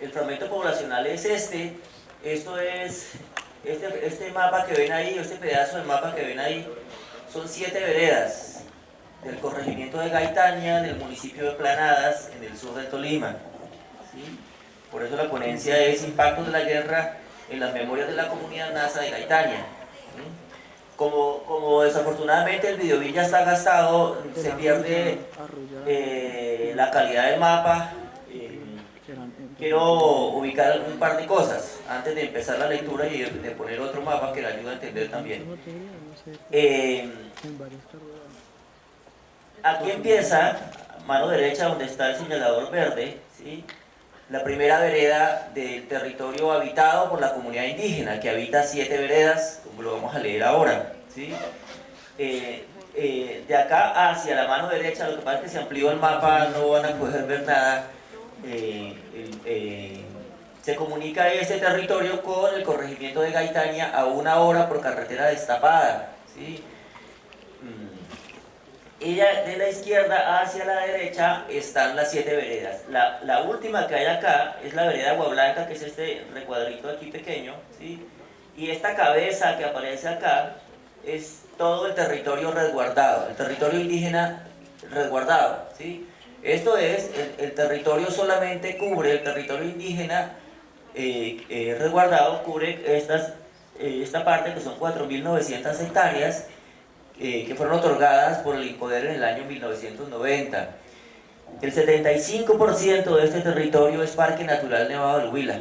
el fragmento poblacional es esto es, este mapa que ven ahí, este pedazo de mapa que ven ahí, son 7 veredas del corregimiento de Gaitaña, del municipio de Planadas, en el sur de Tolima. ¿Sí? Por eso la ponencia es Impactos de la guerra en las memorias de la comunidad nasa de Gaitaña. ¿Sí? Como desafortunadamente el videobill ya está gastado, se pierde la calidad del mapa. Quiero ubicar un par de cosas antes de empezar la lectura y de poner otro mapa que le ayude a entender también. Aquí empieza, mano derecha, donde está el señalador verde, ¿sí? La primera vereda del territorio habitado por la comunidad indígena, que habita 7 veredas, como lo vamos a leer ahora, ¿sí? De acá hacia la mano derecha, lo que pasa es que se amplió el mapa, no van a poder ver nada. Se comunica este territorio con el corregimiento de Gaitaña a 1 hora por carretera destapada, ¿sí? Ella de la izquierda hacia la derecha están las 7 veredas. La última que hay acá es la vereda Agua Blanca, que es este recuadrito aquí pequeño, ¿sí? Y esta cabeza que aparece acá es todo el territorio resguardado, el territorio indígena resguardado, ¿sí? Esto es, el territorio solamente cubre, el territorio indígena resguardado cubre esta parte que son 4.900 hectáreas, que fueron otorgadas por el INCODER en el año 1990. El 75% de este territorio es Parque Natural Nevado del Huila,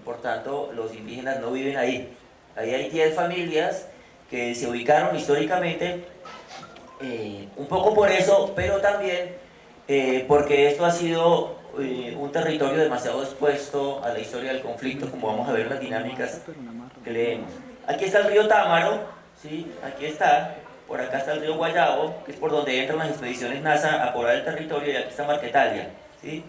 por tanto los indígenas no viven ahí. Ahí hay 10 familias que se ubicaron históricamente, un poco por eso, pero también porque esto ha sido un territorio demasiado expuesto a la historia del conflicto, como vamos a ver las dinámicas que leemos. Aquí está el río Támaro, ¿sí? Aquí está. Por acá está el río Guayabo, que es por donde entran las expediciones NASA a poblar el territorio, y aquí está Marquetalia, ¿sí?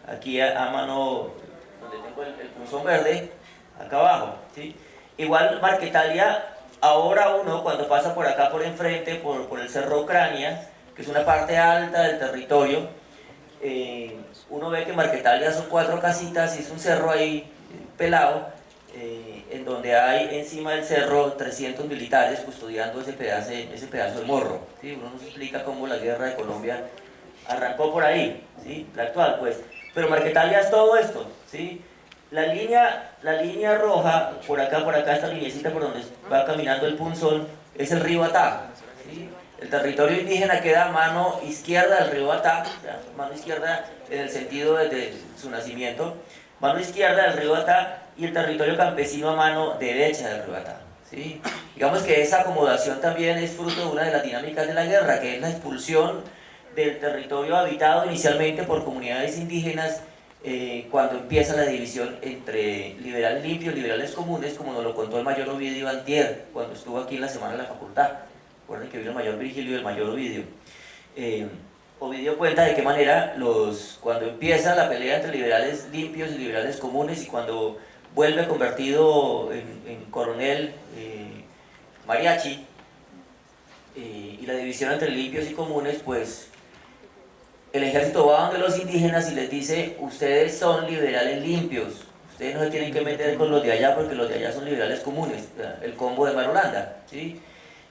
Aquí a mano, donde tengo el punzón verde, acá abajo, ¿sí? Igual Marquetalia, ahora uno cuando pasa por acá por enfrente, por el Cerro Ucrania, que es una parte alta del territorio, uno ve que Marquetalia son 4 casitas y es un cerro ahí pelado, en donde hay encima del cerro 300 militares custodiando ese pedazo de morro, ¿sí? Uno nos explica cómo la guerra de Colombia arrancó por ahí, ¿sí? La actual, pues. Pero Marquetalia es todo esto, ¿sí? La línea roja, por acá, esta linecita por donde va caminando el punzón, es el río Atá, ¿sí? El territorio indígena queda a mano izquierda del río Atá, o sea, mano izquierda en el sentido de su nacimiento, mano izquierda del río Atá, y el territorio campesino a mano derecha del río Atá, ¿sí? Digamos que esa acomodación también es fruto de una de las dinámicas de la guerra, que es la expulsión del territorio habitado inicialmente por comunidades indígenas, cuando empieza la división entre liberales limpios, liberales comunes, como nos lo contó el mayor Ovidio antier, cuando estuvo aquí en la semana de la facultad. Recuerden que vino el mayor Virgilio y el mayor Ovidio. Ovidio cuenta de qué manera cuando empieza la pelea entre liberales limpios y liberales comunes, y cuando vuelve convertido en coronel mariachi, y la división entre limpios y comunes, pues el ejército va donde los indígenas y les dice: ustedes son liberales limpios, ustedes no se tienen que meter con los de allá porque los de allá son liberales comunes, el combo de Marulanda, ¿sí?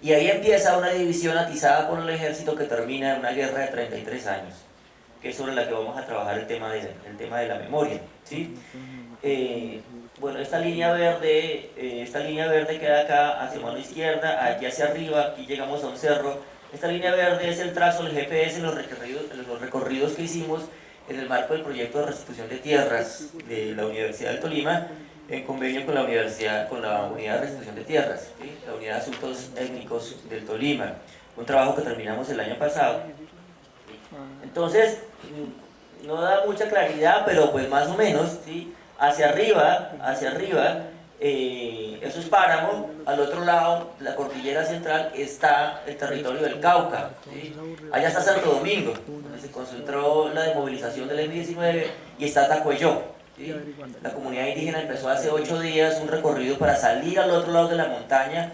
Y ahí empieza una división atizada por el ejército que termina en una guerra de 33 años, que es sobre la que vamos a trabajar el tema de la memoria, ¿sí? Bueno, esta línea verde queda acá hacia mano izquierda, aquí hacia arriba, aquí llegamos a un cerro. Esta línea verde es el trazo del GPS, los recorridos que hicimos en el marco del proyecto de restitución de tierras de la Universidad del Tolima, en convenio con la Unidad de Restitución de Tierras, ¿sí? La Unidad de Asuntos Étnicos del Tolima, un trabajo que terminamos el año pasado. Entonces, no da mucha claridad, pero pues más o menos, ¿sí? Hacia arriba, eso es páramo. Al otro lado, la cordillera central, está el territorio del Cauca, ¿sí? Allá está Santo Domingo, donde se concentró la desmovilización del M-19, y está Tacuelló, ¿sí? La comunidad indígena empezó hace 8 días un recorrido para salir al otro lado de la montaña.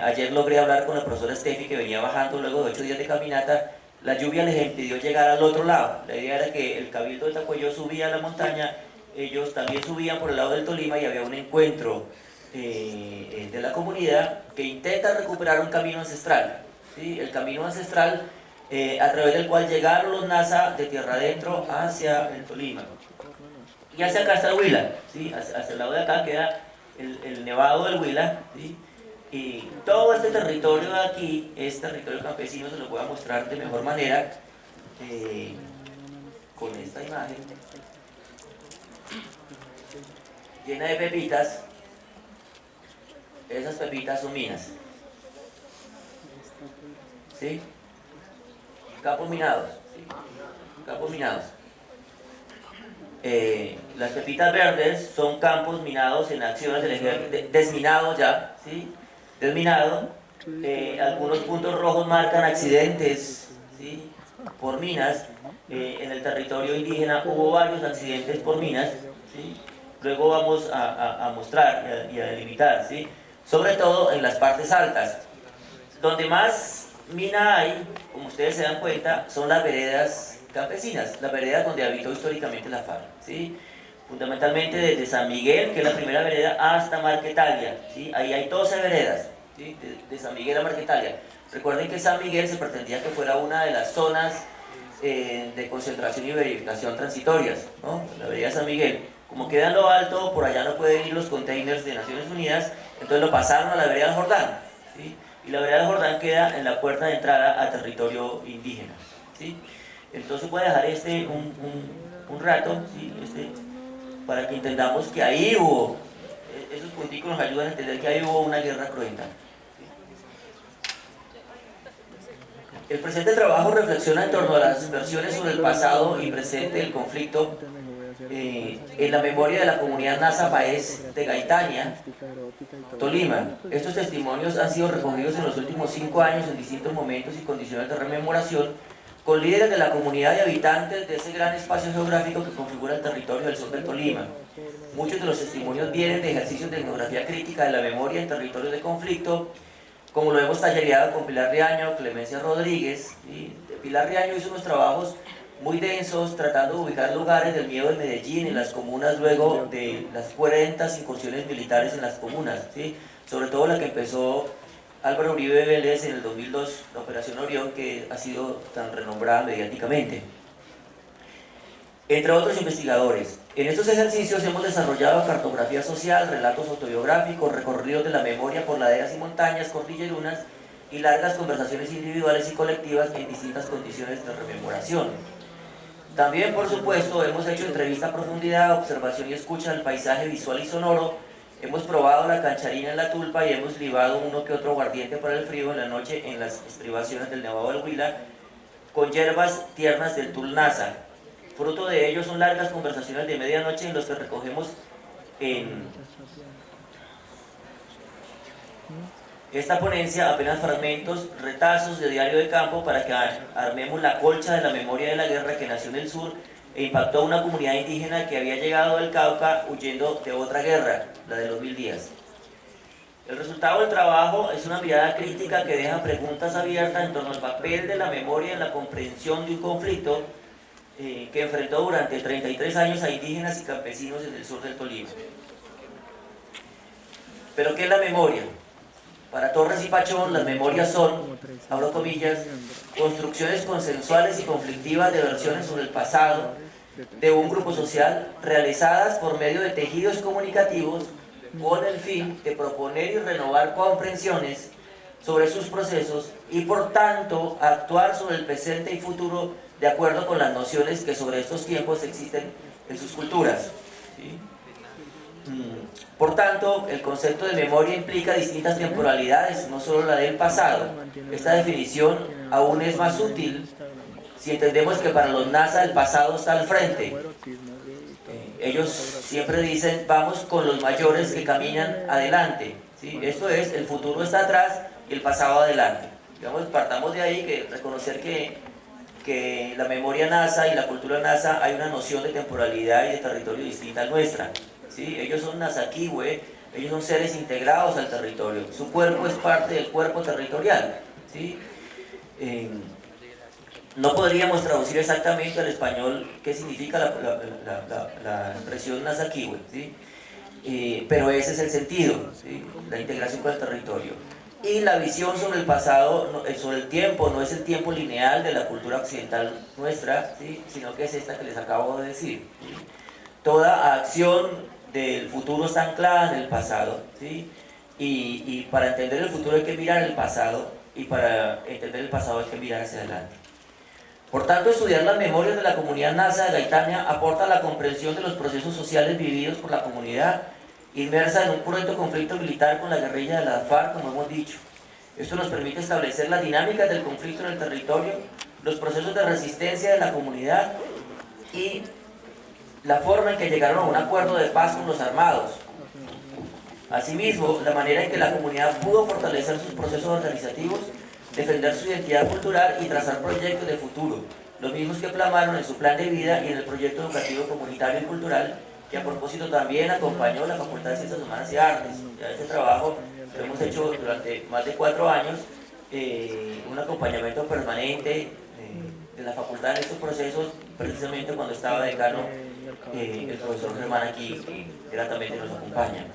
Ayer logré hablar con la profesora Steffi, que venía bajando luego de 8 días de caminata. La lluvia les impidió llegar al otro lado. La idea era que el cabildo de Tacuelló subía a la montaña ellos también subían por el lado del Tolima y había un encuentro de la comunidad que intenta recuperar un camino ancestral, ¿sí? El camino ancestral a través del cual llegaron los Nasa de tierra adentro hacia el Tolima. Y hacia acá está el Huila, ¿sí? Hacia el lado de acá queda el Nevado del Huila, ¿sí? Y todo este territorio de aquí es territorio campesino, se lo voy a mostrar de mejor manera con esta imagen llena de pepitas. Esas pepitas son minas, ¿sí? Campos minados, ¿sí? Campos minados. Las pepitas verdes son campos minados en acciones del ejército, desminados ya, ¿sí? Desminado. Algunos puntos rojos marcan accidentes, ¿sí? Por minas. En el territorio indígena hubo varios accidentes por minas, ¿sí? Luego vamos a mostrar y a delimitar, ¿sí? Sobre todo en las partes altas. Donde más mina hay, como ustedes se dan cuenta, son las veredas campesinas, las veredas donde habitó históricamente la FARC, ¿sí? Fundamentalmente desde San Miguel, que es la primera vereda, hasta Marquetalia, ¿sí? Ahí hay 12 veredas, ¿sí? De San Miguel a Marquetalia. Recuerden que San Miguel se pretendía que fuera una de las zonas de concentración y verificación transitorias, ¿no? La vereda de San Miguel. Como queda en lo alto, por allá no pueden ir los containers de Naciones Unidas, entonces lo pasaron a la vereda del Jordán, ¿sí? Y la vereda del Jordán queda en la puerta de entrada a territorio indígena, ¿sí? Entonces voy a dejar un rato, ¿sí? Para que entendamos que ahí hubo, esos punticos nos ayudan a entender que ahí hubo una guerra cruenta. El presente trabajo reflexiona en torno a las versiones sobre el pasado y presente del conflicto en la memoria de la comunidad Nasa Paez de Gaitania, Tolima. Estos testimonios han sido recogidos en los últimos 5 años en distintos momentos y condiciones de rememoración con líderes de la comunidad y habitantes de ese gran espacio geográfico que configura el territorio del sur del Tolima. Muchos de los testimonios vienen de ejercicios de etnografía crítica de la memoria en territorios de conflicto, como lo hemos tallereado con Pilar Riaño, Clemencia Rodríguez. Pilar Riaño hizo unos trabajos muy densos tratando de ubicar lugares del miedo de Medellín en las comunas luego de las 40 incursiones militares en las comunas, ¿sí? Sobre todo la que empezó Álvaro Uribe Vélez en el 2002, la Operación Orión, que ha sido tan renombrada mediáticamente. Entre otros investigadores. En estos ejercicios hemos desarrollado cartografía social, relatos autobiográficos, recorridos de la memoria por laderas y montañas cordillerunas y largas conversaciones individuales y colectivas en distintas condiciones de rememoración. También, por supuesto, hemos hecho entrevista a profundidad, observación y escucha del paisaje visual y sonoro. Hemos probado la cancharina en la tulpa y hemos libado uno que otro aguardiente para el frío en la noche en las estribaciones del Nevado del Huila con hierbas tiernas del Tulnasa. Fruto de ello son largas conversaciones de medianoche en los que recogemos en esta ponencia apenas fragmentos, retazos de diario de campo para que armemos la colcha de la memoria de la guerra que nació en el sur e impactó a una comunidad indígena que había llegado del Cauca huyendo de otra guerra, la de los 1000 días. El resultado del trabajo es una mirada crítica que deja preguntas abiertas en torno al papel de la memoria en la comprensión de un conflicto que enfrentó durante 33 años a indígenas y campesinos en el sur del Tolima. ¿Pero qué es la memoria? Para Torres y Pachón, las memorias son, abro comillas, construcciones consensuales y conflictivas de versiones sobre el pasado de un grupo social realizadas por medio de tejidos comunicativos con el fin de proponer y renovar comprensiones sobre sus procesos y por tanto actuar sobre el presente y futuro de acuerdo con las nociones que sobre estos tiempos existen en sus culturas, ¿sí? Por tanto, el concepto de memoria implica distintas temporalidades, no solo la del pasado. Esta definición aún es más útil si entendemos que para los Nasa el pasado está al frente. Ellos siempre dicen, vamos con los mayores que caminan adelante, ¿sí? Esto es, el futuro está atrás y el pasado adelante. Digamos, partamos de ahí, que reconocer que la memoria Nasa y la cultura Nasa hay una noción de temporalidad y de territorio distinta a nuestra, ¿sí? Ellos son Nasaquiwe, ellos son seres integrados al territorio, su cuerpo es parte del cuerpo territorial, ¿sí? No podríamos traducir exactamente al español qué significa la expresión Nasakiwe, ¿sí? Pero ese es el sentido, ¿sí? La integración con el territorio. Y la visión sobre el pasado, sobre el tiempo, no es el tiempo lineal de la cultura occidental nuestra, ¿sí? Sino que es esta que les acabo de decir, ¿sí? Toda acción del futuro está anclada en el pasado, ¿sí? Y para entender el futuro hay que mirar el pasado, y para entender el pasado hay que mirar hacia adelante. Por tanto, estudiar las memorias de la comunidad Nasa de Gaitania aporta la comprensión de los procesos sociales vividos por la comunidad, inmersa en un cruento conflicto militar con la guerrilla de la FARC, como hemos dicho. Esto nos permite establecer las dinámicas del conflicto en el territorio, los procesos de resistencia de la comunidad y la forma en que llegaron a un acuerdo de paz con los armados. Asimismo, la manera en que la comunidad pudo fortalecer sus procesos organizativos, defender su identidad cultural y trazar proyectos de futuro, los mismos que plasmaron en su plan de vida y en el proyecto educativo comunitario y cultural, que a propósito también acompañó la Facultad de Ciencias Humanas y Artes. Ya este trabajo lo hemos hecho durante más de 4 años, un acompañamiento permanente de la facultad en estos procesos, precisamente cuando estaba decano el profesor Germán aquí, que gratamente nos acompaña.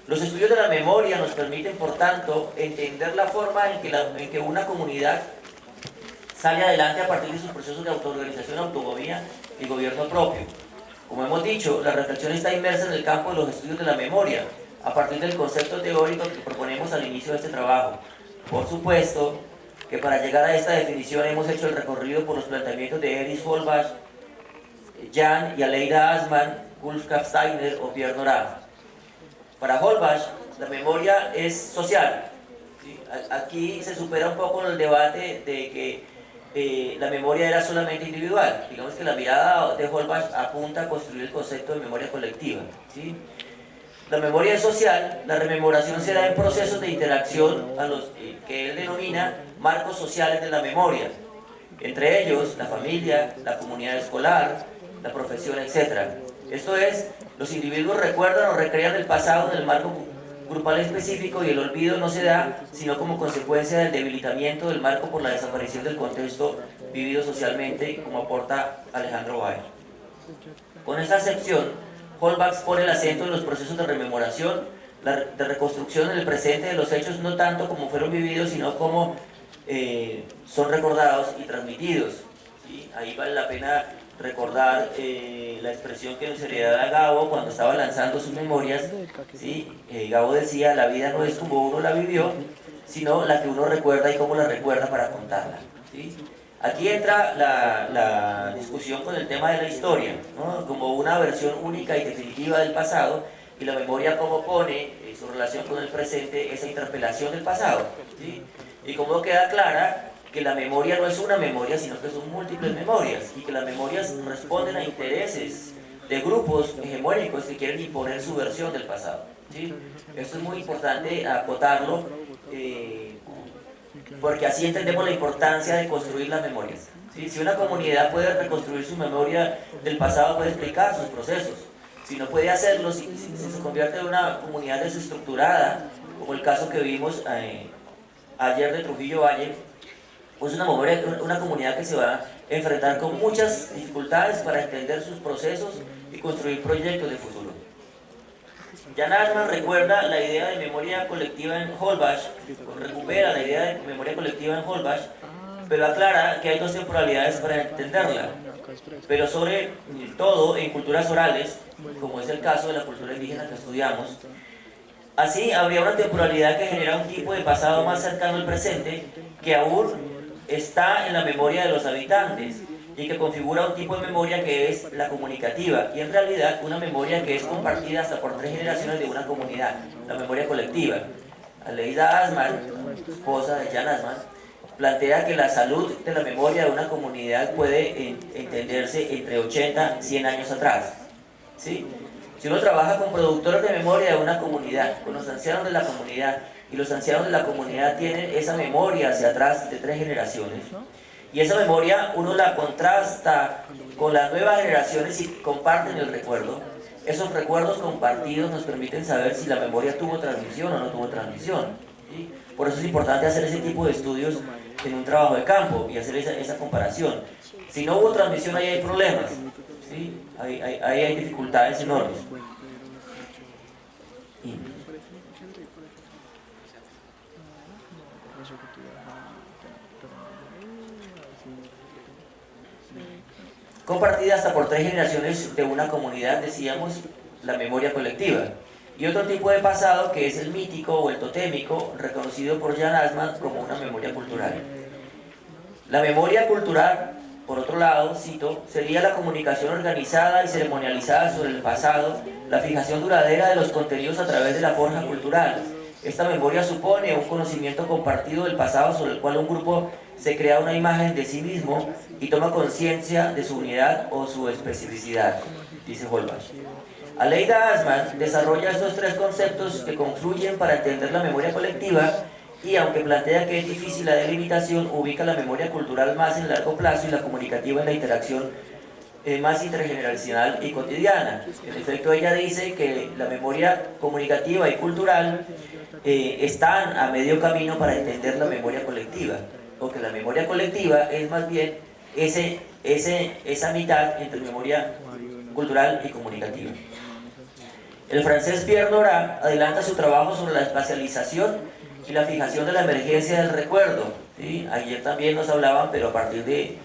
Los estudios de la memoria nos permiten, por tanto, entender la forma en que una comunidad sale adelante a partir de sus procesos de autoorganización, autonomía y gobierno propio. Como hemos dicho, la reflexión está inmersa en el campo de los estudios de la memoria, a partir del concepto teórico que proponemos al inicio de este trabajo. Por supuesto que para llegar a esta definición hemos hecho el recorrido por los planteamientos de Erich Holbach, Jan y Aleida Assmann, Wolfgang Steiner o Pierre Nora. Para Holbach, la memoria es social. ¿Sí? Aquí se supera un poco el debate de que la memoria era solamente individual. Digamos que la mirada de Holbach apunta a construir el concepto de memoria colectiva. ¿Sí? La memoria es social, la rememoración se da en procesos de interacción a los que él denomina marcos sociales de la memoria, entre ellos la familia, la comunidad escolar, la profesión, etc. Esto es, los individuos recuerdan o recrean el pasado en el marco grupal específico y el olvido no se da sino como consecuencia del debilitamiento del marco por la desaparición del contexto vivido socialmente, como aporta Alejandro Baer. Con esta acepción, Holbach pone el acento en los procesos de rememoración, de reconstrucción en el presente de los hechos, no tanto como fueron vividos, sino como son recordados y transmitidos. ¿Sí? Ahí vale la pena recordar la expresión que nos heredaba Gabo cuando estaba lanzando sus memorias. ¿Sí? Gabo decía, la vida no es como uno la vivió, sino la que uno recuerda y cómo la recuerda para contarla. ¿Sí? Aquí entra la discusión con el tema de la historia, ¿no? Como una versión única y definitiva del pasado, y la memoria como pone en su relación con el presente esa interpelación del pasado. ¿Sí? Y como queda clara que la memoria no es una memoria, sino que son múltiples memorias, y que las memorias responden a intereses de grupos hegemónicos que quieren imponer su versión del pasado. ¿Sí? Esto es muy importante acotarlo, porque así entendemos la importancia de construir las memorias. ¿Sí? Si una comunidad puede reconstruir su memoria del pasado, puede explicar sus procesos. Si no puede hacerlo, si se convierte en una comunidad desestructurada, como el caso que vimos ayer de Trujillo Valle, pues una comunidad que se va a enfrentar con muchas dificultades para entender sus procesos y construir proyectos de futuro. Jan Assmann recuerda la idea de memoria colectiva en Holbach, recupera la idea de memoria colectiva en Holbach, pero aclara que hay 2 temporalidades para entenderla, pero sobre todo en culturas orales, como es el caso de la cultura indígena que estudiamos. Así habría una temporalidad que genera un tipo de pasado más cercano al presente, que aún está en la memoria de los habitantes, y que configura un tipo de memoria que es la comunicativa, y en realidad una memoria que es compartida hasta por 3 generaciones de una comunidad, la memoria colectiva. Aleida Assmann, esposa de Jan Assmann, plantea que la salud de la memoria de una comunidad puede entenderse entre 80 y 100 años atrás. ¿Sí? Si uno trabaja con productores de memoria de una comunidad, con los ancianos de la comunidad, y los ancianos de la comunidad tienen esa memoria hacia atrás de 3 generaciones, y esa memoria uno la contrasta con las nuevas generaciones y comparten el recuerdo. Esos recuerdos compartidos nos permiten saber si la memoria tuvo transmisión o no tuvo transmisión. ¿sí? Por eso es importante hacer ese tipo de estudios en un trabajo de campo y hacer esa comparación. Si no hubo transmisión, ahí hay problemas, ¿sí? Ahí hay dificultades enormes. Compartida hasta por 3 generaciones de una comunidad, decíamos, la memoria colectiva. Y otro tipo de pasado que es el mítico o el totémico, reconocido por Jan Assmann como una memoria cultural. La memoria cultural, por otro lado, cito, sería la comunicación organizada y ceremonializada sobre el pasado, la fijación duradera de los contenidos a través de la forja cultural. Esta memoria supone un conocimiento compartido del pasado sobre el cual un grupo se crea una imagen de sí mismo y toma conciencia de su unidad o su especificidad, dice Holbach. Aleida Assmann desarrolla estos 3 conceptos que confluyen para entender la memoria colectiva y, aunque plantea que es difícil la delimitación, ubica la memoria cultural más en largo plazo y la comunicativa en la interacción más intergeneracional y cotidiana. En efecto, ella dice que la memoria comunicativa y cultural están a medio camino para entender la memoria colectiva, o que la memoria colectiva es más bien esa mitad entre memoria cultural y comunicativa. El francés Pierre Nora adelanta su trabajo sobre la espacialización y la fijación de la emergencia del recuerdo, ¿sí? Ayer también nos hablaban, pero a partir de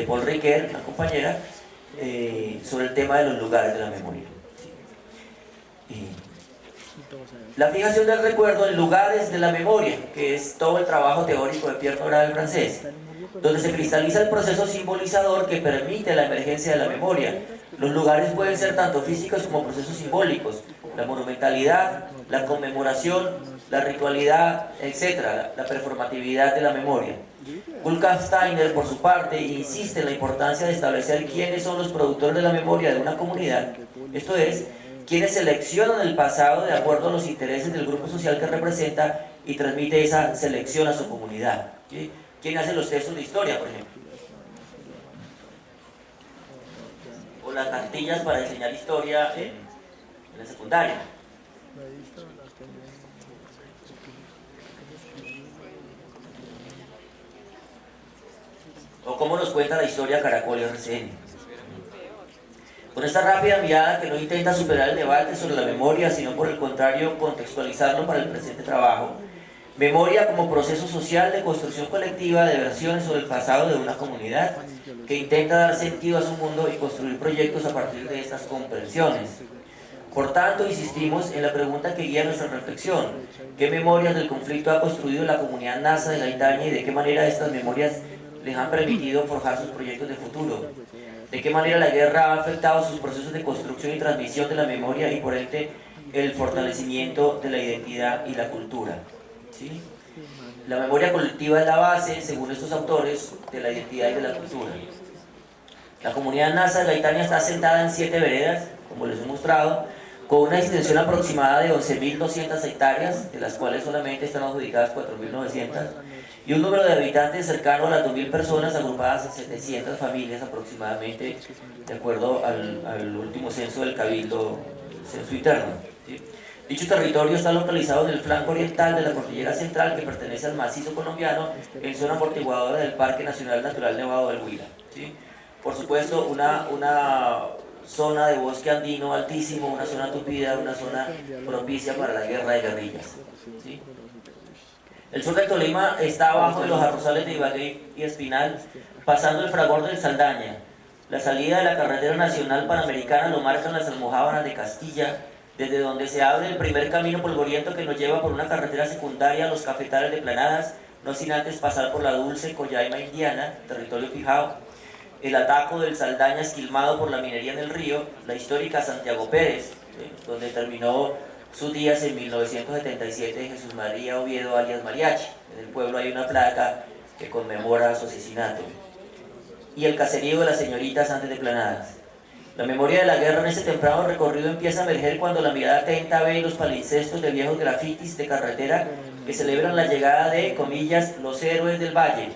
Paul Ricoeur, una compañera, sobre el tema de los lugares de la memoria. ¿Sí? La fijación del recuerdo en lugares de la memoria, que es todo el trabajo teórico de Pierre Nora, el francés, donde se cristaliza el proceso simbolizador que permite la emergencia de la memoria. Los lugares pueden ser tanto físicos como procesos simbólicos, la monumentalidad, la conmemoración, la ritualidad, etc., la performatividad de la memoria. Gustav Steiner, por su parte, insiste en la importancia de establecer quiénes son los productores de la memoria de una comunidad, esto es, quienes seleccionan el pasado de acuerdo a los intereses del grupo social que representa y transmite esa selección a su comunidad. ¿Sí? ¿Quién hace los textos de historia, por ejemplo? O las cartillas para enseñar historia en la secundaria. O cómo nos cuenta la historia Caracol y RCN. Con esta rápida mirada que no intenta superar el debate sobre la memoria, sino por el contrario contextualizarlo para el presente trabajo. Memoria como proceso social de construcción colectiva de versiones sobre el pasado de una comunidad que intenta dar sentido a su mundo y construir proyectos a partir de estas comprensiones. Por tanto, insistimos en la pregunta que guía nuestra reflexión: ¿qué memorias del conflicto ha construido la comunidad nasa de Gaitaña y de qué manera estas memorias les han permitido forjar sus proyectos de futuro? ¿De qué manera la guerra ha afectado sus procesos de construcción y transmisión de la memoria y por ende el fortalecimiento de la identidad y la cultura? ¿Sí? La memoria colectiva es la base, según estos autores, de la identidad y de la cultura. La comunidad nasa de Gaitaña está asentada en 7 veredas, como les he mostrado, con una extensión aproximada de 11.200 hectáreas, de las cuales solamente están adjudicadas 4.900, y un número de habitantes cercano a las 2.000 personas, agrupadas en 700 familias aproximadamente, de acuerdo al último censo del Cabildo, censo interno. ¿Sí? Dicho territorio está localizado en el flanco oriental de la cordillera central, que pertenece al macizo colombiano, en zona amortiguadora del Parque Nacional Natural Nevado del Huila. ¿Sí? Por supuesto, una zona de bosque andino altísimo, una zona tupida, una zona propicia para la guerra de guerrillas. ¿Sí? El sur del Tolima está abajo de los arrozales de Ibagué y Espinal, pasando el fragor del Saldaña. La salida de la carretera nacional panamericana lo marcan las almojábanas de Castilla, desde donde se abre el primer camino polvoriento que nos lleva por una carretera secundaria a los cafetales de Planadas, no sin antes pasar por la dulce Collaima Indiana, territorio Pijao, el ataco del Saldaña esquilmado por la minería en el río, la histórica Santiago Pérez, donde terminó sus días en 1977 Jesús María Oviedo alias Mariachi. En el pueblo hay una placa que conmemora su asesinato. Y el caserío de las señoritas antes de Planadas. La memoria de la guerra en ese temprano recorrido empieza a emerger cuando la mirada atenta ve los palincestos de viejos grafitis de carretera que celebran la llegada de, comillas, los héroes del Valle,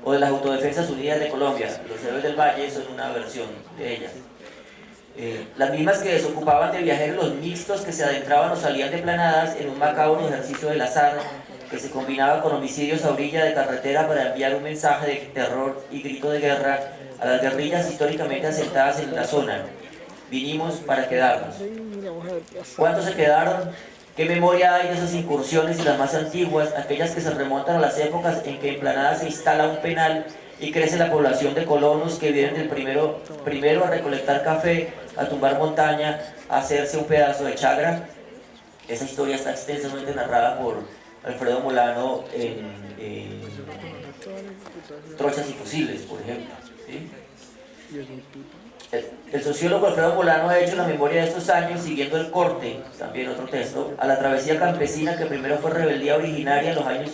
o de las Autodefensas Unidas de Colombia. Los héroes del Valle son una versión de ellas. Las mismas que desocupaban de viajeros los mixtos que se adentraban o salían de Planadas en un macabro ejercicio del azar que se combinaba con homicidios a orilla de carretera para enviar un mensaje de terror y grito de guerra a las guerrillas históricamente asentadas en la zona. Vinimos para quedarnos. ¿Cuántos se quedaron? ¿Qué memoria hay de esas incursiones y las más antiguas, aquellas que se remontan a las épocas en que en Planada se instala un penal y crece la población de colonos que vienen del primero a recolectar café, a tumbar montaña, a hacerse un pedazo de chagra? Esa historia está extensamente narrada por Alfredo Molano en Trochas y Fusiles, por ejemplo, ¿sí? El sociólogo Alfredo Molano ha hecho la memoria de estos años siguiendo el corte, también otro texto, a la travesía campesina que primero fue rebeldía originaria en los años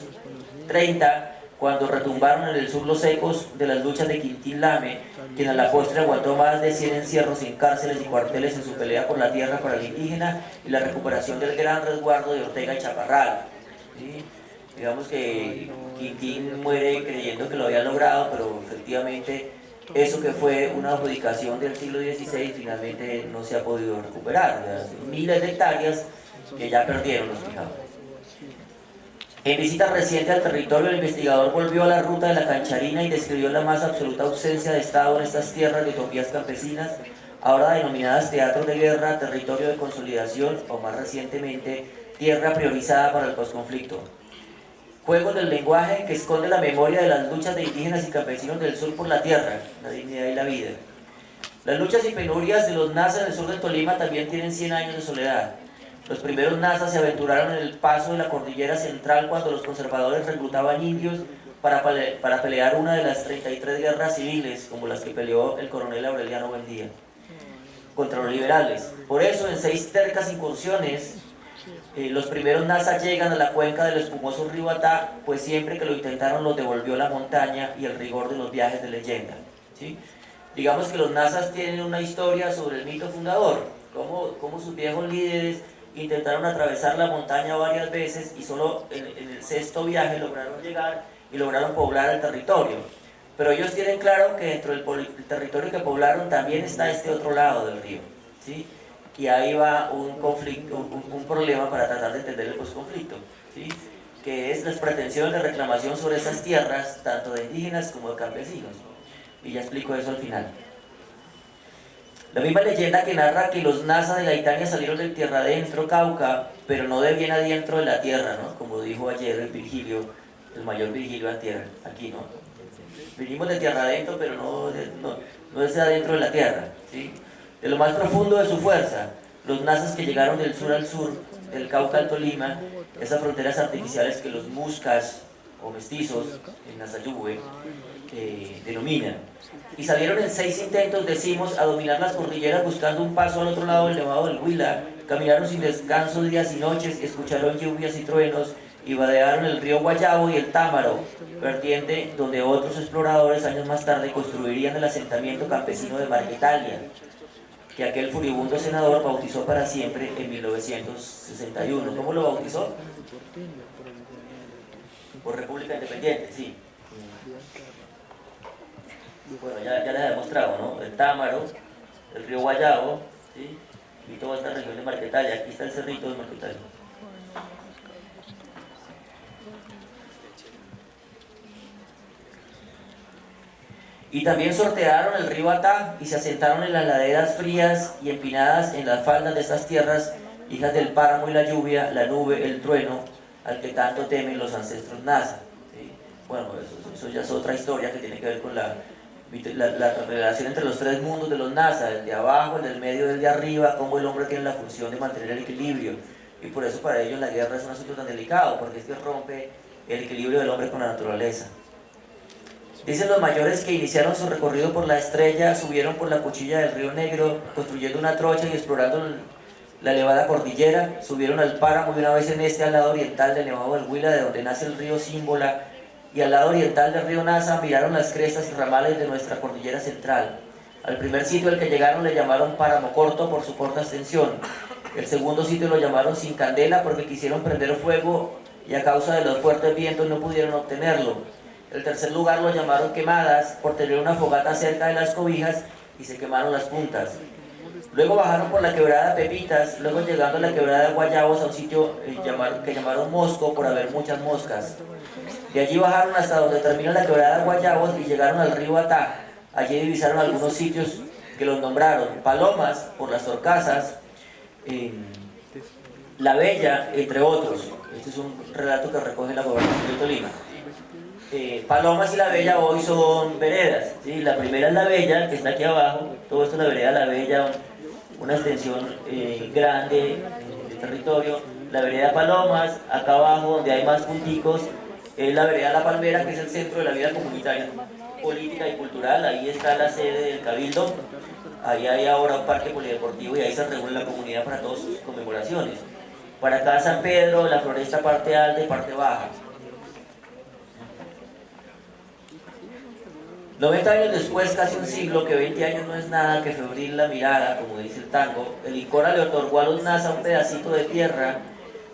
30, cuando retumbaron en el sur los ecos de las luchas de Quintín Lame, quien a la postre aguantó más de 100 encierros en cárceles y cuarteles en su pelea por la tierra para el indígena y la recuperación del gran resguardo de Ortega y Chaparral. ¿Sí? Digamos que Quintín muere creyendo que lo había logrado, pero efectivamente eso que fue una adjudicación del siglo XVI finalmente no se ha podido recuperar. Miles de hectáreas que ya perdieron los fijados. En visita reciente al territorio, el investigador volvió a la ruta de la Cancharina y describió la más absoluta ausencia de Estado en estas tierras de utopías campesinas, ahora denominadas teatros de guerra, territorio de consolidación o más recientemente, tierra priorizada para el posconflicto. Juegos del lenguaje que esconde la memoria de las luchas de indígenas y campesinos del sur por la tierra, la dignidad y la vida. Las luchas y penurias de los nazas en el sur de Tolima también tienen 100 años de soledad. Los primeros nazas se aventuraron en el paso de la cordillera central cuando los conservadores reclutaban indios para pelear una de las 33 guerras civiles, como las que peleó el coronel Aureliano Buendía, contra los liberales. Por eso, en 6 tercas incursiones, los primeros nazas llegan a la cuenca del espumoso río Atá, pues siempre que lo intentaron los devolvió la montaña y el rigor de los viajes de leyenda, ¿sí? Digamos que los nazas tienen una historia sobre el mito fundador, cómo sus viejos líderes intentaron atravesar la montaña varias veces y solo en el 6.º viaje lograron llegar y lograron poblar el territorio. Pero ellos tienen claro que dentro del territorio que poblaron también está este otro lado del río, ¿sí? Y ahí va un conflicto, un problema para tratar de entender el posconflicto, ¿sí? Que es las pretensiones de reclamación sobre esas tierras, tanto de indígenas como de campesinos. Y ya explico eso al final. La misma leyenda que narra que los nazas de Gaitania salieron del tierra adentro, Cauca, pero no de bien adentro de la tierra, ¿no? Como dijo ayer el Virgilio, el mayor Virgilio Antier, aquí, ¿no? Vinimos de tierra adentro, pero no es de adentro de la tierra, ¿sí? De lo más profundo de su fuerza, los nazas que llegaron del sur al sur, del Cauca al Tolima, esas fronteras artificiales que los muscas o mestizos en Nazayugüe denominan. Y salieron en 6 intentos, decimos, a dominar las cordilleras buscando un paso al otro lado del Nevado del Huila. Caminaron sin descanso días y noches, escucharon lluvias y truenos, y vadearon el río Guayabo y el Támaro, vertiente donde otros exploradores años más tarde construirían el asentamiento campesino de Marquetalia, que aquel furibundo senador bautizó para siempre en 1961. ¿Cómo lo bautizó? Por República Independiente, sí. Bueno, ya les he demostrado, ¿no? El Támaro, el río Guayabo, ¿sí? Y toda esta región de Marquetalia. Aquí está el cerrito de Marquetalia. Y también sortearon el río Atá y se asentaron en las laderas frías y empinadas en las faldas de estas tierras, hijas del páramo y la lluvia, la nube, el trueno, al que tanto temen los ancestros nasa, ¿sí? Bueno, eso ya es otra historia que tiene que ver con la relación entre los 3 mundos de los nasa, el de abajo, el del medio y el de arriba, cómo el hombre tiene la función de mantener el equilibrio. Y por eso para ellos la guerra es un asunto tan delicado, porque es que rompe el equilibrio del hombre con la naturaleza. Dicen los mayores que iniciaron su recorrido por la estrella, subieron por la cuchilla del río Negro, construyendo una trocha y explorando la elevada cordillera, subieron al páramo y una vez en este al lado oriental del Nevado del Huila, de donde nace el río Címbola, y al lado oriental del río Nasa miraron las crestas y ramales de nuestra cordillera central. Al primer sitio al que llegaron le llamaron Páramo Corto por su corta extensión. El segundo sitio lo llamaron Sin Candela porque quisieron prender fuego y a causa de los fuertes vientos no pudieron obtenerlo. El tercer lugar lo llamaron Quemadas por tener una fogata cerca de las cobijas y se quemaron las puntas. Luego bajaron por la quebrada Pepitas, luego llegando a la quebrada Guayabos a un sitio que llamaron Mosco por haber muchas moscas. De allí bajaron hasta donde termina la quebrada Guayabos y llegaron al río Atá. Allí divisaron algunos sitios que los nombraron Palomas por las Torcasas, La Bella, entre otros. Este es un relato que recoge la Gobernación de Tolima. Palomas y La Bella hoy son veredas, ¿sí? La primera es La Bella, que está aquí abajo, todo esto es la vereda La Bella, una extensión grande de territorio. La vereda Palomas, acá abajo donde hay más punticos, es la vereda La Palmera, que es el centro de la vida comunitaria, política y cultural. Ahí está la sede del Cabildo, ahí hay ahora un parque polideportivo y ahí se reúne la comunidad para todas sus conmemoraciones. Para acá San Pedro, la Floresta parte alta y parte baja. 90 años después, casi un siglo, que 20 años no es nada, que febril la mirada, como dice el tango, el INCORA le otorgó a los NASA un pedacito de tierra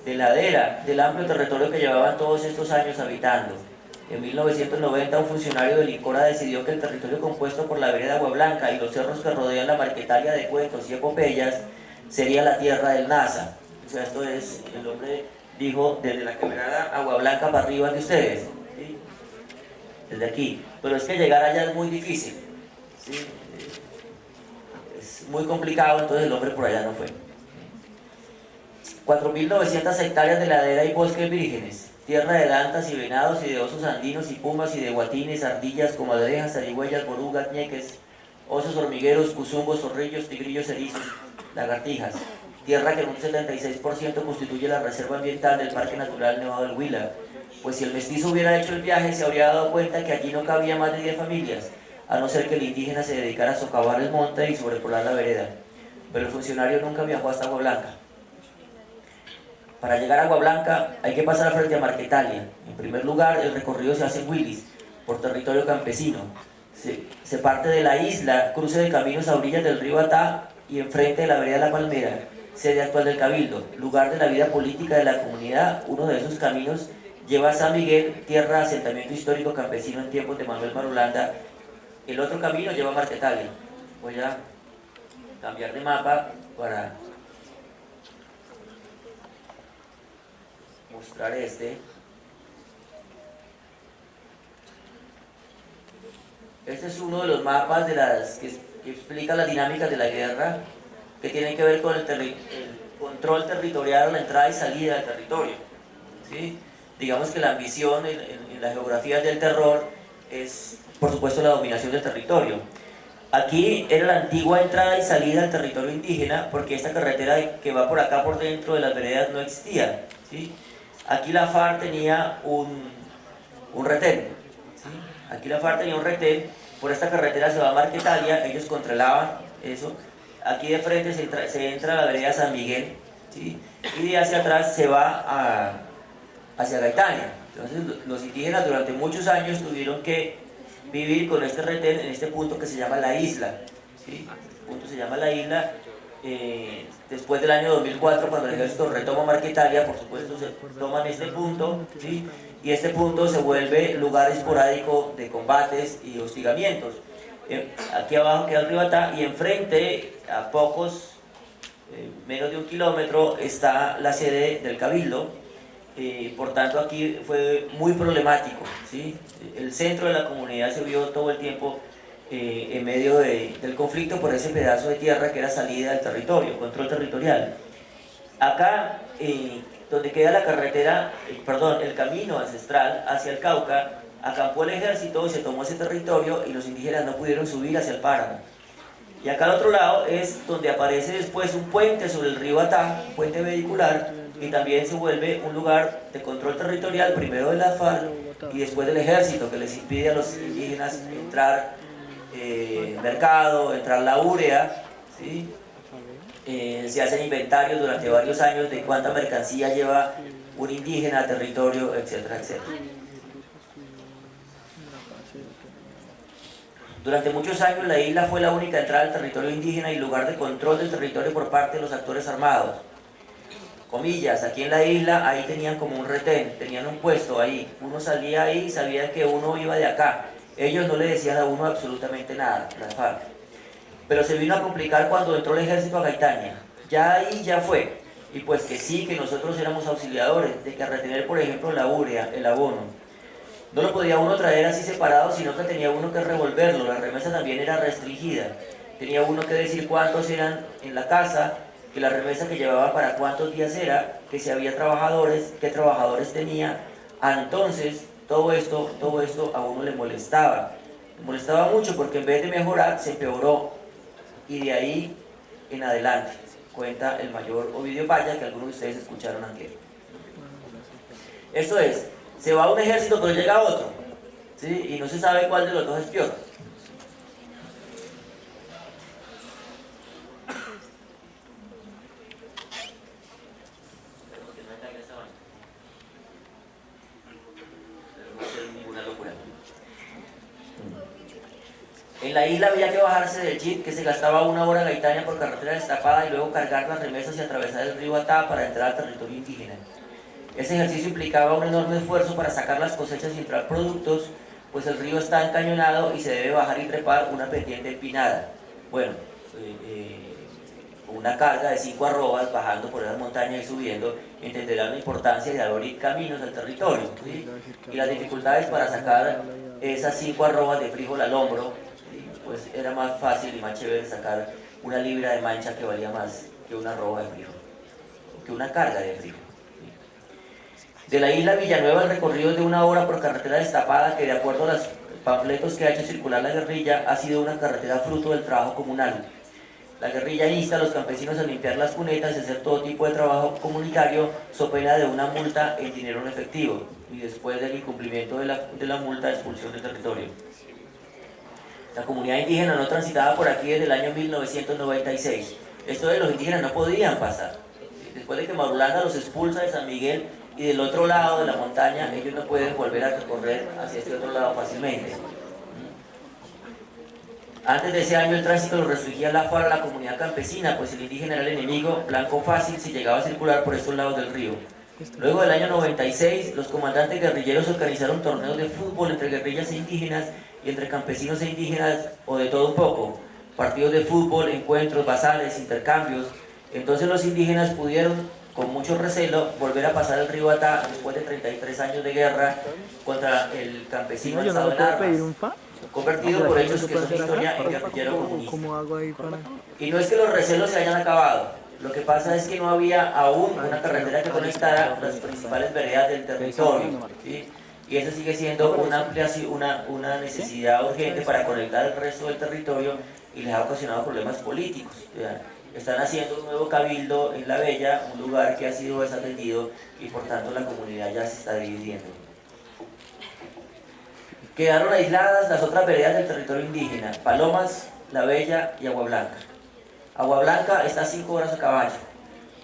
de ladera del amplio territorio que llevaban todos estos años habitando. En 1990 un funcionario del INCORA decidió que el territorio compuesto por la vereda Agua Blanca y los cerros que rodean la Marquetalia de cuentos y epopeyas sería la tierra del NASA. O sea, esto es, el hombre dijo, desde la quebrada Agua Blanca para arriba de ustedes, ¿sí? Desde aquí. Pero es que llegar allá es muy difícil, ¿sí? Es muy complicado, entonces el hombre por allá no fue. 4.900 hectáreas de ladera y bosques vírgenes, tierra de dantas y venados y de osos andinos y pumas y de guatines, ardillas, comadrejas, zarigüeyas, borugas, ñeques, osos hormigueros, cuzungos, zorrillos, tigrillos, erizos, lagartijas. Tierra que en un 76% constituye la reserva ambiental del Parque Natural Nevado del Huila. Pues si el mestizo hubiera hecho el viaje, se habría dado cuenta que allí no cabía más de 10 familias, a no ser que el indígena se dedicara a socavar el monte y sobrepolar la vereda. Pero el funcionario nunca viajó hasta Agua Blanca. Para llegar a Agua Blanca hay que pasar frente a Marquetalia. En primer lugar, el recorrido se hace en Willis, por territorio campesino. Se parte de la isla, cruce de caminos a orillas del río Atá y enfrente de la vereda La Palmera, sede actual del Cabildo, lugar de la vida política de la comunidad. Uno de esos caminos lleva a San Miguel, tierra de asentamiento histórico campesino en tiempos de Manuel Marulanda. El otro camino lleva a Marquetalia. Voy a cambiar de mapa para mostrar este. Este es uno de los mapas de que explica las dinámicas de la guerra, que tienen que ver con el control territorial, la entrada y salida del territorio, ¿sí? Digamos que la ambición en las geografías del terror es, por supuesto, la dominación del territorio. Aquí era la antigua entrada y salida del territorio indígena, porque esta carretera que va por acá por dentro de las veredas no existía, ¿sí? Aquí la FARC tenía un retén, ¿sí? Aquí la FARC tenía un retén, por esta carretera se va a Marquetalia, ellos controlaban eso. Aquí de frente se entra a la vereda San Miguel, ¿sí? Y de hacia atrás se va hacia Gaitania. Entonces los indígenas durante muchos años tuvieron que vivir con este retén en este punto que se llama la isla, ¿sí? Este punto se llama la isla. Después del año 2004, cuando el ejército retoma Marquetalia, por supuesto se toman este punto, ¿sí? Y este punto se vuelve lugar esporádico de combates y hostigamientos. Aquí abajo queda el río Atá y enfrente, a menos de 1 kilómetro, está la sede del Cabildo. Por tanto aquí fue muy problemático, ¿sí? El centro de la comunidad se vio todo el tiempo en medio del conflicto por ese pedazo de tierra que era salida del territorio, control territorial. Acá, donde queda la carretera, el camino ancestral hacia el Cauca, acampó el ejército y se tomó ese territorio y los indígenas no pudieron subir hacia el páramo. Y acá al otro lado es donde aparece después un puente sobre el río Atá, un puente vehicular, y también se vuelve un lugar de control territorial, primero de la FARC y después del ejército, que les impide a los indígenas entrar mercado, entrar la urea, ¿sí? Se hacen inventarios durante varios años de cuánta mercancía lleva un indígena a territorio, etcétera, etcétera. Durante muchos años la isla fue la única entrada al territorio indígena y lugar de control del territorio por parte de los actores armados. Comillas, aquí en la isla, ahí tenían como un retén, tenían un puesto ahí. Uno salía ahí y sabía que uno iba de acá. Ellos no le decían a uno absolutamente nada, las FARC. pero se vino a complicar cuando entró el ejército a Gaitania. Ya ahí ya fue. Y pues que sí, que nosotros éramos auxiliadores, de que a retener, por ejemplo, la urea, el abono, no lo podía uno traer así separado, sino que tenía uno que revolverlo. La remesa también era restringida. Tenía uno que decir cuántos eran en la casa, que la remesa que llevaba para cuántos días era, que si había trabajadores, qué trabajadores tenía. Entonces, todo esto a uno le molestaba. Le molestaba mucho porque en vez de mejorar, se empeoró. Y de ahí en adelante, cuenta el mayor Ovidio Paya, que algunos de ustedes escucharon antes. Esto es, se va un ejército pero llega otro, ¿sí? Y no se sabe cuál de los dos es peor. En la isla había que bajarse del jeep, que se gastaba 1 hora Gaitania por carretera destapada, y luego cargar las remesas y atravesar el río Atá para entrar al territorio indígena. Ese ejercicio implicaba un enorme esfuerzo para sacar las cosechas y entrar productos, pues el río está encañonado y se debe bajar y trepar una pendiente empinada. Bueno, una carga de 5 arrobas bajando por esas montañas y subiendo, entenderán la importancia de abrir caminos al territorio, ¿sí? Y las dificultades para sacar esas 5 arrobas de frijol al hombro, ¿sí? Pues era más fácil y más chévere sacar una libra de mancha que valía más que una arroba de frijol, que una carga de frijol. De la isla Villanueva el recorrido es de 1 hora por carretera destapada, que de acuerdo a los panfletos que ha hecho circular la guerrilla, ha sido una carretera fruto del trabajo comunal. La guerrilla insta a los campesinos a limpiar las cunetas y hacer todo tipo de trabajo comunitario, so pena de una multa en dinero en efectivo, y después del incumplimiento de la multa, de expulsión del territorio. La comunidad indígena no transitaba por aquí desde el año 1996. Esto de los indígenas no podían pasar. Después de que Marulanda los expulsa de San Miguel, y del otro lado de la montaña, ellos no pueden volver a recorrer hacia este otro lado fácilmente. Antes de ese año el tránsito lo restringía la FARC a la comunidad campesina, pues el indígena era el enemigo, blanco fácil si llegaba a circular por estos lados del río. Luego del año 96, los comandantes guerrilleros organizaron torneos de fútbol entre guerrillas e indígenas y entre campesinos e indígenas, o de todo un poco. Partidos de fútbol, encuentros, bazares, intercambios. Entonces los indígenas pudieron, con mucho recelo, volver a pasar el río Atá después de 33 años de guerra contra el campesino estado en armas, convertido por hechos que son historia en guerrillero comunista. Y no es que los recelos se hayan acabado, lo que pasa es que no había aún una carretera que conectara las principales veredas del territorio, ¿sí? Y eso sigue siendo una necesidad urgente para conectar el resto del territorio, y les ha ocasionado problemas políticos. Están haciendo un nuevo cabildo en La Bella, un lugar que ha sido desatendido, y por tanto la comunidad ya se está dividiendo. Quedaron aisladas las otras veredas del territorio indígena: Palomas, La Bella y Agua Blanca. Agua Blanca está a 5 horas a caballo.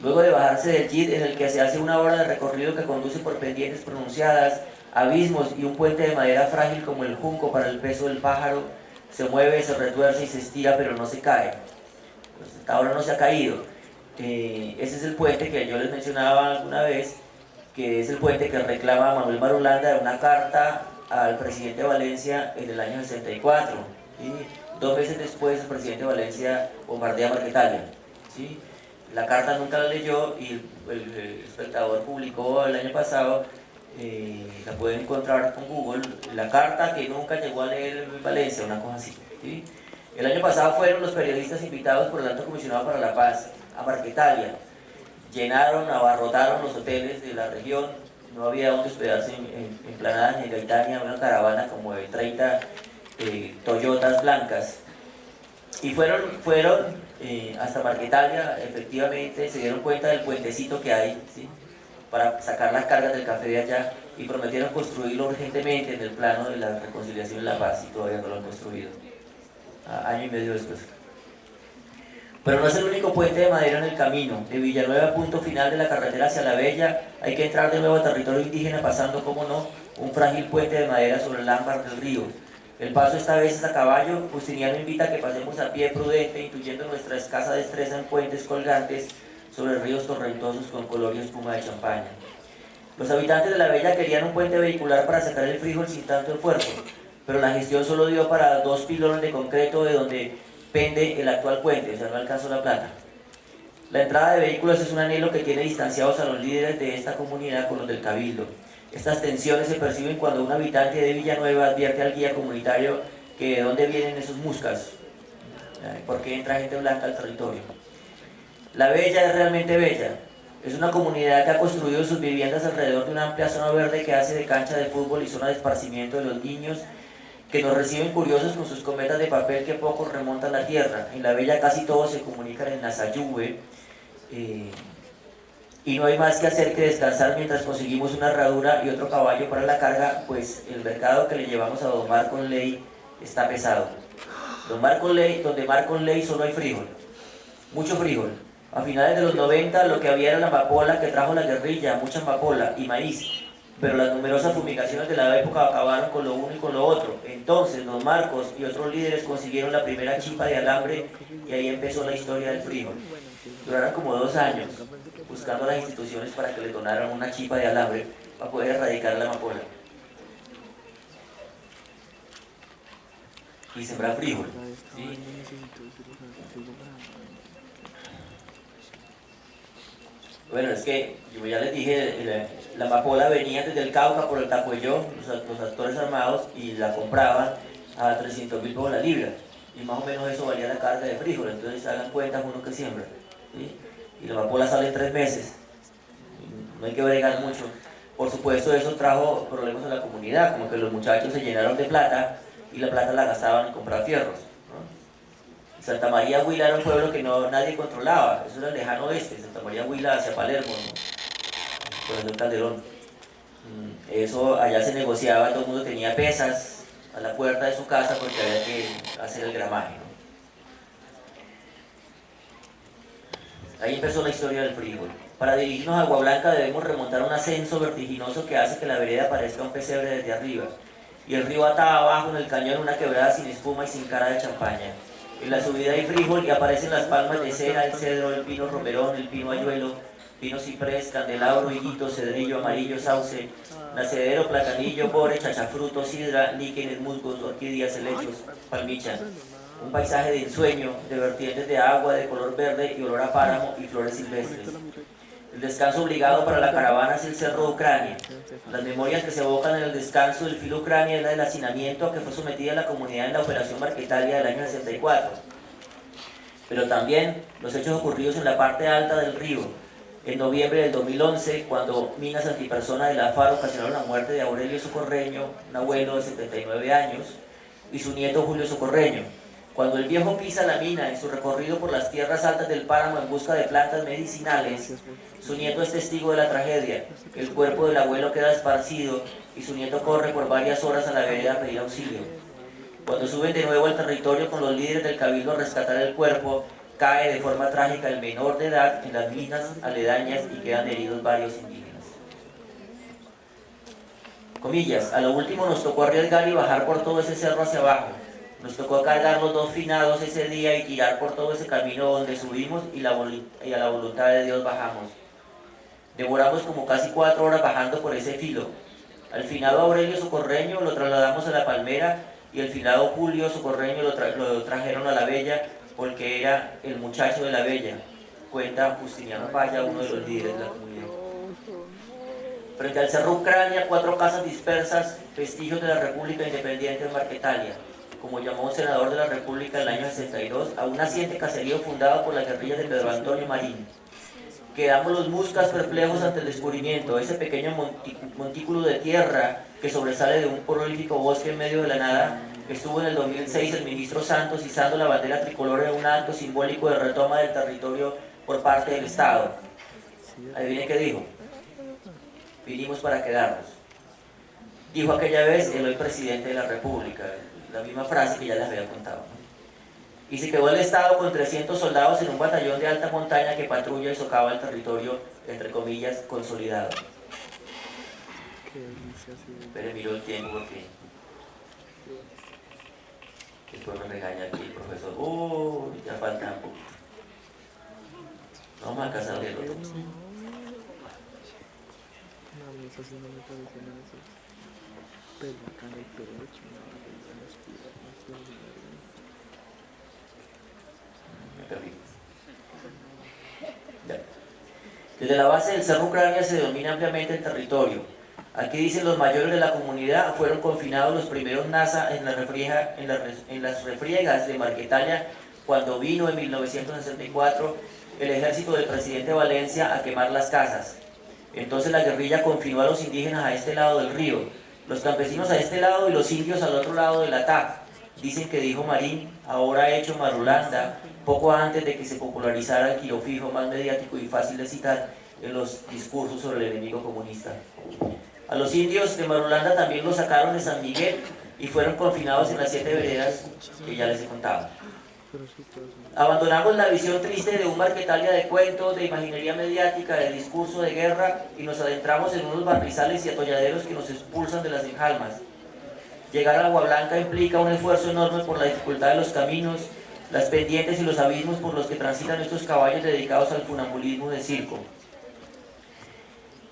Luego de bajarse del jeep, en el que se hace 1 hora de recorrido que conduce por pendientes pronunciadas, abismos y un puente de madera frágil como el junco para el peso del pájaro, se mueve, se retuerce y se estira, pero no se cae. Pues hasta ahora no se ha caído. Ese es el puente que yo les mencionaba alguna vez, que es el puente que reclama Manuel Marulanda de una carta al presidente Valencia en el año 64. ¿Sí? 2 meses después el presidente Valencia bombardea Marquetalia. ¿Sí? La carta nunca la leyó, y el espectador publicó el año pasado, la pueden encontrar con Google, la carta que nunca llegó a leer Valencia, una cosa así. ¿Sí? El año pasado fueron los periodistas invitados por el Alto Comisionado para la Paz a Marquetalia. Llenaron, abarrotaron los hoteles de la región, no había donde hospedarse en Planadas ni en Gaitania, una caravana como de 30 Toyotas blancas. Y fueron hasta Marquetalia, efectivamente se dieron cuenta del puentecito que hay, ¿sí?, para sacar las cargas del café de allá, y prometieron construirlo urgentemente en el plano de la reconciliación y la paz, y todavía no lo han construido. Año y medio después. Pero no es el único puente de madera en el camino. De Villanueva, punto final de la carretera hacia La Bella, hay que entrar de nuevo a territorio indígena, pasando, como no, un frágil puente de madera sobre el ámbar del río. El paso esta vez es a caballo. Justiniano invita a que pasemos a pie prudente, intuyendo nuestra escasa destreza en puentes colgantes sobre ríos torrentosos con color y espuma de champaña. Los habitantes de La Bella querían un puente vehicular para sacar el frijol sin tanto esfuerzo, pero la gestión solo dio para 2 pilones de concreto, de donde pende el actual puente, o sea, no alcanzó la plata. La entrada de vehículos es un anhelo que tiene distanciados a los líderes de esta comunidad con los del Cabildo. Estas tensiones se perciben cuando un habitante de Villanueva advierte al guía comunitario que de dónde vienen esos muscas, por qué entra gente blanca al territorio. La Bella es realmente bella. Es una comunidad que ha construido sus viviendas alrededor de una amplia zona verde que hace de cancha de fútbol y zona de esparcimiento de los niños que nos reciben curiosos con sus cometas de papel que pocos remontan la tierra. En La Bella casi todos se comunican en Nazayube, y no hay más que hacer que descansar mientras conseguimos una herradura y otro caballo para la carga, pues el mercado que le llevamos a Don Marco Ley está pesado. Donde Marco Ley solo hay frijol, mucho frijol. A finales de los 90 lo que había era la amapola que trajo la guerrilla, mucha amapola y maíz, pero las numerosas fumigaciones de la época acabaron con lo uno y con lo otro. Entonces Don Marcos y otros líderes consiguieron la primera chipa de alambre y ahí empezó la historia del frijol. Duraron como 2 años buscando a las instituciones para que le donaran una chipa de alambre para poder erradicar la amapola y sembrar frijol, ¿sí? Bueno, es que, como ya les dije, la amapola venía desde el Cauca por el Tacuellón, los actores armados, y la compraban a 300.000 pesos la libra, y más o menos eso valía la carga de frijol. Entonces hagan cuenta uno que siembra, ¿sí? Y la amapola sale en 3 meses, no hay que bregar mucho. Por supuesto, eso trajo problemas en la comunidad, como que los muchachos se llenaron de plata y la plata la gastaban en comprar fierros, ¿no? Santa María Huila era un pueblo que nadie controlaba, eso era el lejano oeste, Santa María Huila hacia Palermo, ¿no? Por el Calderón. Eso allá se negociaba, todo el mundo tenía pesas a la puerta de su casa porque había que hacer el gramaje, ¿no? Ahí empezó la historia del frijol. Para dirigirnos a Agua Blanca debemos remontar un ascenso vertiginoso que hace que la vereda parezca un pesebre desde arriba. Y el río ata abajo en el cañón una quebrada sin espuma y sin cara de champaña. En la subida hay frijol y aparecen las palmas de cera, el cedro, el pino romerón, el pino ayuelo, pino ciprés, candelabro, higuito, cedrillo, amarillo, sauce, nacedero, platanillo, bore, chachafruto, sidra, líquenes, musgos, orquídeas, helechos, palmicha. Un paisaje de ensueño, de vertientes de agua de color verde y olor a páramo y flores silvestres. El descanso obligado para la caravana es el Cerro de Ucrania. Las memorias que se evocan en el descanso del filo Ucrania es la del hacinamiento a que fue sometida la comunidad en la Operación Marquetalia del año 64. Pero también los hechos ocurridos en la parte alta del río. En noviembre del 2011, cuando minas antipersona de la FARC ocasionaron la muerte de Aurelio Socorreño, un abuelo de 79 años, y su nieto Julio Socorreño. Cuando el viejo pisa la mina en su recorrido por las tierras altas del páramo en busca de plantas medicinales, su nieto es testigo de la tragedia. El cuerpo del abuelo queda esparcido y su nieto corre por varias horas a la vereda a pedir auxilio. Cuando suben de nuevo al territorio con los líderes del cabildo a rescatar el cuerpo, cae de forma trágica el menor de edad en las minas aledañas y quedan heridos varios indígenas. Comillas, a lo último nos tocó arriesgar y bajar por todo ese cerro hacia abajo. Nos tocó cargar los 2 finados ese día y tirar por todo ese camino donde subimos y a la voluntad de Dios bajamos. Demoramos como casi 4 horas bajando por ese filo. Al finado Aurelio Socorreño lo trasladamos a La Palmera y el finado Julio Socorreño lo trajeron a La Bella porque era el muchacho de La Bella, cuenta Justiniano Paya, uno de los líderes de la comunidad. Frente al Cerro Ucrania, 4 casas dispersas, vestigios de la República Independiente de Marquetalia, como llamó un senador de la República en el año 62, a un naciente caserío fundado por las guerrillas de Pedro Antonio Marín. Quedamos los muscas perplejos ante el descubrimiento, ese pequeño montículo de tierra que sobresale de un prolífico bosque en medio de la nada. Estuvo en el 2006 el ministro Santos izando la bandera tricolor en un acto simbólico de retoma del territorio por parte del Estado. ¿Adivinen qué dijo? Vinimos para quedarnos. Dijo aquella vez el hoy presidente de la República, la misma frase que ya les había contado. Y se quedó el Estado con 300 soldados en un batallón de alta montaña que patrulla y socava el territorio, entre comillas, consolidado. Pero miró el tiempo porque después me regaña aquí el profesor. Ya falta un poquito. No vamos a alcanzar el otro. Ya. Desde la base del Cerro Ucrania se domina ampliamente el territorio. Aquí dicen los mayores de la comunidad fueron confinados los primeros NASA en las refriegas de Marquetalia cuando vino en 1964 el ejército del presidente Valencia a quemar las casas. Entonces la guerrilla confinó a los indígenas a este lado del río, los campesinos a este lado y los indios al otro lado del Atá. Dicen que dijo Marín, ahora hecho Marulanda, poco antes de que se popularizara el quirofijo más mediático y fácil de citar en los discursos sobre el enemigo comunista. A los indios de Marulanda también los sacaron de San Miguel y fueron confinados en las 7 veredas que ya les he contado. Abandonamos la visión triste de un Marquetalia de cuentos, de imaginería mediática, de discurso de guerra y nos adentramos en unos barrizales y atolladeros que nos expulsan de las enjalmas. Llegar a Agua Blanca implica un esfuerzo enorme por la dificultad de los caminos, las pendientes y los abismos por los que transitan estos caballos dedicados al funambulismo de circo.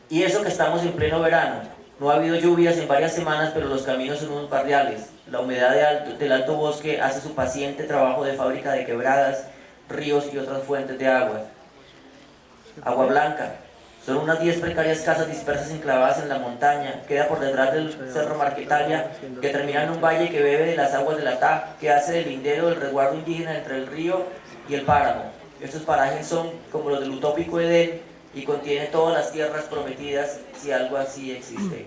Y eso que estamos en pleno verano. No ha habido lluvias en varias semanas, pero los caminos son unos barriales. La humedad del alto bosque hace su paciente trabajo de fábrica de quebradas, ríos y otras fuentes de agua. Agua Blanca. Son unas 10 precarias casas dispersas enclavadas en la montaña. Queda por detrás del Cerro Marquetalia, que termina en un valle que bebe de las aguas del Atá, que hace del lindero del resguardo indígena entre el río y el páramo. Estos parajes son como los del utópico Edén y contienen todas las tierras prometidas, si algo así existe.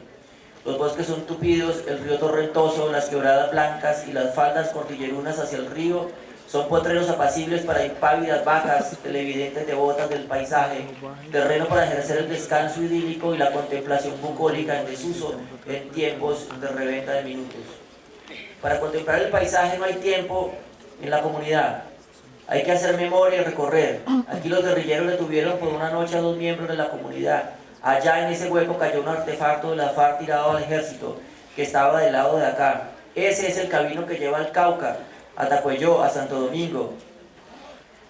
Los bosques son tupidos, el río torrentoso, las quebradas blancas y las faldas cordillerunas hacia el río son potreros apacibles para impávidas vacas, televidentes devotas del paisaje, terreno para ejercer el descanso idílico y la contemplación bucólica en desuso en tiempos de reventa de minutos. Para contemplar el paisaje no hay tiempo en la comunidad. Hay que hacer memoria y recorrer. Aquí los guerrilleros detuvieron por una noche a 2 miembros de la comunidad. Allá en ese hueco cayó un artefacto de la FARC tirado al ejército, que estaba del lado de acá. Ese es el camino que lleva al Cauca, a Tacuelló, a Santo Domingo.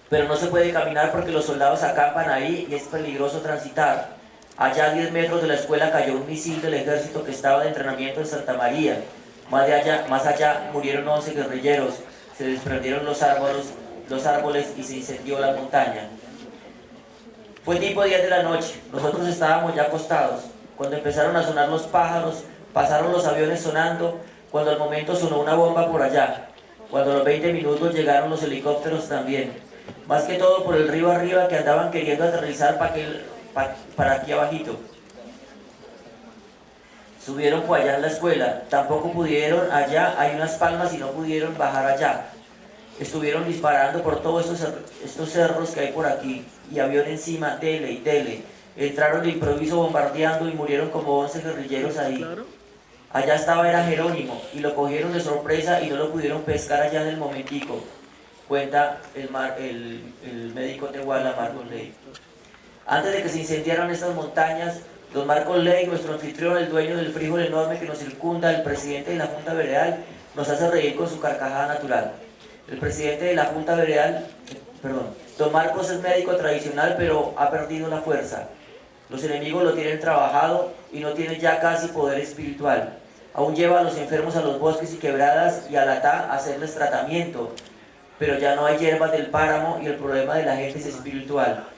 Pero no se puede caminar porque los soldados acampan ahí y es peligroso transitar. Allá a 10 metros de la escuela cayó un misil del ejército que estaba de entrenamiento en Santa María. Más allá murieron 11 guerrilleros, se desprendieron los árboles y se incendió la montaña. Fue tipo 10 de la noche, nosotros estábamos ya acostados. Cuando empezaron a sonar los pájaros, pasaron los aviones sonando, cuando al momento sonó una bomba por allá. Cuando a los 20 minutos llegaron los helicópteros también. Más que todo por el río arriba que andaban queriendo aterrizar para aquí abajito. Subieron por allá en la escuela, tampoco pudieron, allá hay unas palmas y no pudieron bajar allá. Estuvieron disparando por todos estos cerros que hay por aquí, y avión encima, dele y dele. Entraron de improviso bombardeando y murieron como 11 guerrilleros ahí. Allá era Jerónimo, y lo cogieron de sorpresa y no lo pudieron pescar allá en el momentico, cuenta el médico tehuala Marcos Ley. Antes de que se incendiaran estas montañas, don Marcos Ley, nuestro anfitrión, el dueño del frijol enorme que nos circunda, el presidente de la Junta Veredal, nos hace reír con su carcajada natural. El presidente de la Junta Veredal, don Marcos es médico tradicional, pero ha perdido la fuerza. Los enemigos lo tienen trabajado y no tiene ya casi poder espiritual. Aún lleva a los enfermos a los bosques y quebradas y al Atá a hacerles tratamiento, pero ya no hay hierbas del páramo y el problema de la gente es espiritual.